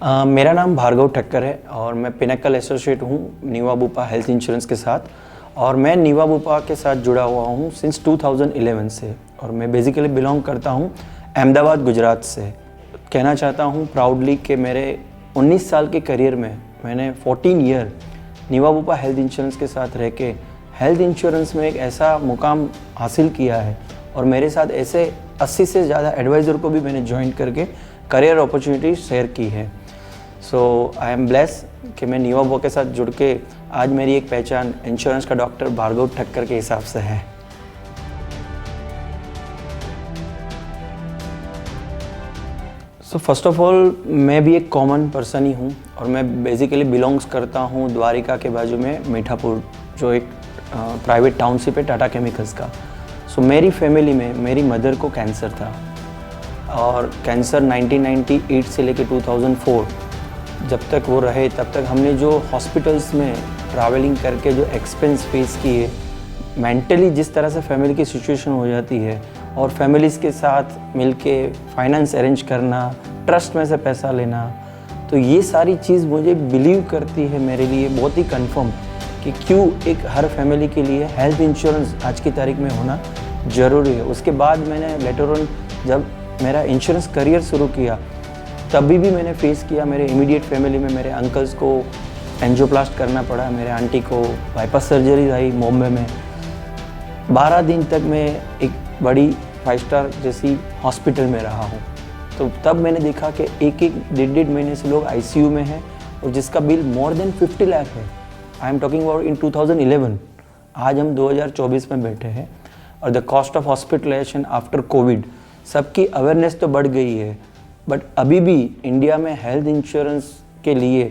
मेरा नाम भार्गव ठक्कर है और मैं पिनेकल एसोसिएट हूँ नीवा बुपा हेल्थ इंश्योरेंस के साथ। और मैं नीवा बुपा के साथ जुड़ा हुआ हूँ सिंस 2011 से और मैं बेसिकली बिलोंग करता हूँ अहमदाबाद गुजरात से। कहना चाहता हूँ प्राउडली कि मेरे 19 साल के करियर में मैंने 14 ईयर नीवा बुपा हेल्थ इंश्योरेंस के साथ रह के हेल्थ इंश्योरेंस में एक ऐसा मुकाम हासिल किया है और मेरे साथ ऐसे 80 से ज़्यादा एडवाइज़र को भी मैंने ज्वाइन करके करियर अपॉर्चुनिटी शेयर की है। सो आई एम ब्लेस कि मैं नीवा बुपा के साथ जुड़ के आज मेरी एक पहचान इंश्योरेंस का डॉक्टर भार्गव ठक्कर के हिसाब से है। सो फर्स्ट ऑफ ऑल मैं भी एक कॉमन पर्सन ही हूँ और मैं बेसिकली बिलोंग्स करता हूँ द्वारिका के बाजू में मीठापुर, जो एक प्राइवेट टाउनशिप है टाटा केमिकल्स का। सो मेरी फैमिली में मेरी मदर को कैंसर था और कैंसर 1998 से लेकर 2004 जब तक वो रहे तब तक हमने जो हॉस्पिटल्स में ट्रैवलिंग करके जो एक्सपेंस फेस किए, मेंटली जिस तरह से फैमिली की सिचुएशन हो जाती है और फैमिलीज़ के साथ मिलके फाइनेंस अरेंज करना, ट्रस्ट में से पैसा लेना, तो ये सारी चीज़ मुझे बिलीव करती है मेरे लिए बहुत ही कंफर्म कि क्यों एक हर फैमिली के लिए हेल्थ इंश्योरेंस आज की तारीख में होना ज़रूरी है। उसके बाद मैंने लेटर ऑन जब मेरा इंश्योरेंस करियर शुरू किया तभी भी मैंने फेस किया, मेरे इमीडिएट फैमिली में मेरे अंकल्स को एंजियोप्लास्ट करना पड़ा, मेरे आंटी को बाईपास सर्जरी आई बॉम्बे में। 12 दिन तक मैं एक बड़ी 5 स्टार जैसी हॉस्पिटल में रहा हूँ। तो तब मैंने देखा कि एक 1.5 महीने से लोग आईसीयू में हैं और जिसका बिल मोर देन 50 लाख है। I am talking about in 2011। आज हम 2024 में बैठे हैं और the cost of hospitalization after Covid, सबकी अवेयरनेस तो बढ़ गई है, बट अभी भी इंडिया में हेल्थ इंश्योरेंस के लिए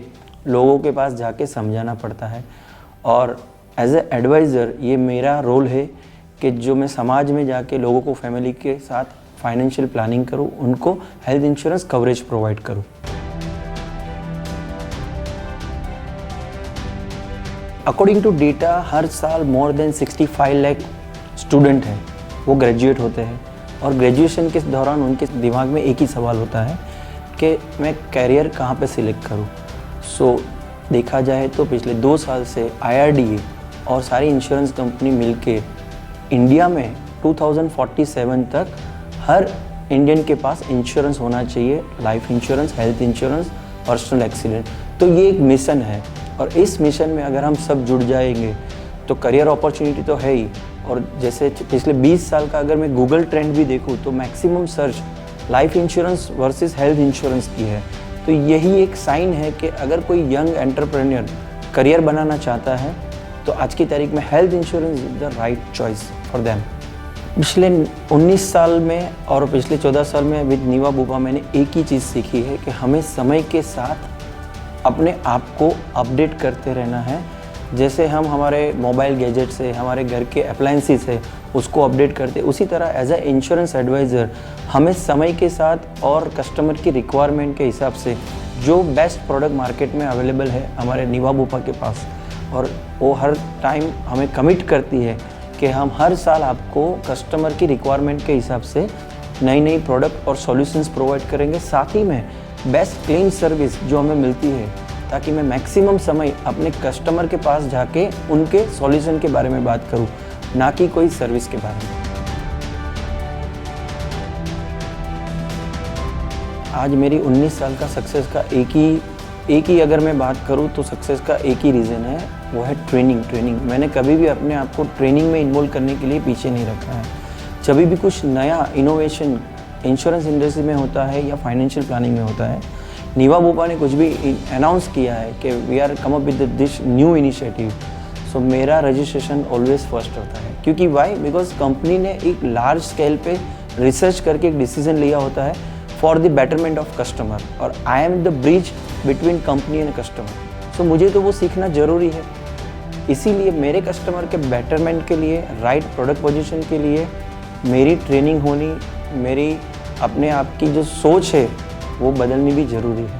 लोगों के पास जाके समझाना पड़ता है। और एज ए एडवाइज़र ये मेरा रोल है कि जो मैं समाज में जाके लोगों को फैमिली के साथ फाइनेंशियल प्लानिंग करूँ, उनको हेल्थ इंश्योरेंस कवरेज प्रोवाइड करूँ। अकॉर्डिंग टू डेटा हर साल मोर देन 65 लाख स्टूडेंट हैं वो ग्रेजुएट होते हैं और ग्रेजुएशन के दौरान उनके दिमाग में एक ही सवाल होता है कि मैं कैरियर कहाँ पे सिलेक्ट करूँ। सो देखा जाए तो पिछले 2 साल से IRDA और सारी इंश्योरेंस कंपनी मिलके इंडिया में 2047 तक हर इंडियन के पास इंश्योरेंस होना चाहिए, life insurance, health insurance, personal accident. तो ये एक मिशन है और इस मिशन में अगर हम सब जुड़ जाएंगे तो करियर अपॉर्चुनिटी तो है ही। और जैसे पिछले 20 साल का अगर मैं गूगल ट्रेंड भी देखूँ तो maximum search life insurance versus health insurance की है। तो यही एक साइन है कि अगर कोई यंग एंटरप्रेन्योर करियर बनाना चाहता है तो आज की तारीख में health insurance is the right choice for them. पिछले 19 साल में और पिछले 14 साल में विद नीवा बुपा मैंने एक ही चीज़ सीखी है कि हमें समय के साथ अपने आप को अपडेट करते रहना है। जैसे हम हमारे मोबाइल गैजेट से, हमारे घर के अप्लायंसेस है, उसको अपडेट करते, उसी तरह एज ए इंश्योरेंस एडवाइज़र हमें समय के साथ और कस्टमर की रिक्वायरमेंट के हिसाब से जो बेस्ट प्रोडक्ट मार्केट में अवेलेबल है हमारे नीवा बुपा के पास, और वो हर टाइम हमें कमिट करती है कि हम हर साल आपको कस्टमर की रिक्वायरमेंट के हिसाब से नई प्रोडक्ट और सॉल्यूशंस प्रोवाइड करेंगे। साथ ही में बेस्ट क्लीन सर्विस जो हमें मिलती है ताकि मैं मैक्सिमम समय अपने कस्टमर के पास जाके उनके सॉल्यूशन के बारे में बात करूं, ना कि कोई सर्विस के बारे में। आज मेरी 19 साल का सक्सेस का एक ही अगर मैं बात करूं तो सक्सेस का एक ही रीज़न है, वो है ट्रेनिंग। मैंने कभी भी अपने आप को ट्रेनिंग में इन्वॉल्व करने के लिए पीछे नहीं रखा है। जब भी कुछ नया इनोवेशन इंश्योरेंस इंडस्ट्री में होता है या फाइनेंशियल प्लानिंग में होता है, नीवा बुपा ने कुछ भी अनाउंस किया है कि we are come up with this new initiative, so मेरा रजिस्ट्रेशन ऑलवेज फर्स्ट होता है। क्योंकि वाई? बिकॉज कंपनी ने एक लार्ज स्केल पे रिसर्च करके एक डिसीजन लिया होता है for the betterment of customer, और I am the bridge between company and customer. So मुझे तो वो सीखना ज़रूरी है। इसीलिए मेरे कस्टमर के बेटरमेंट के लिए, राइट प्रोडक्ट पोजीशन के लिए मेरी ट्रेनिंग होनी, मेरी अपने आप की जो सोच है वो बदलनी भी ज़रूरी है।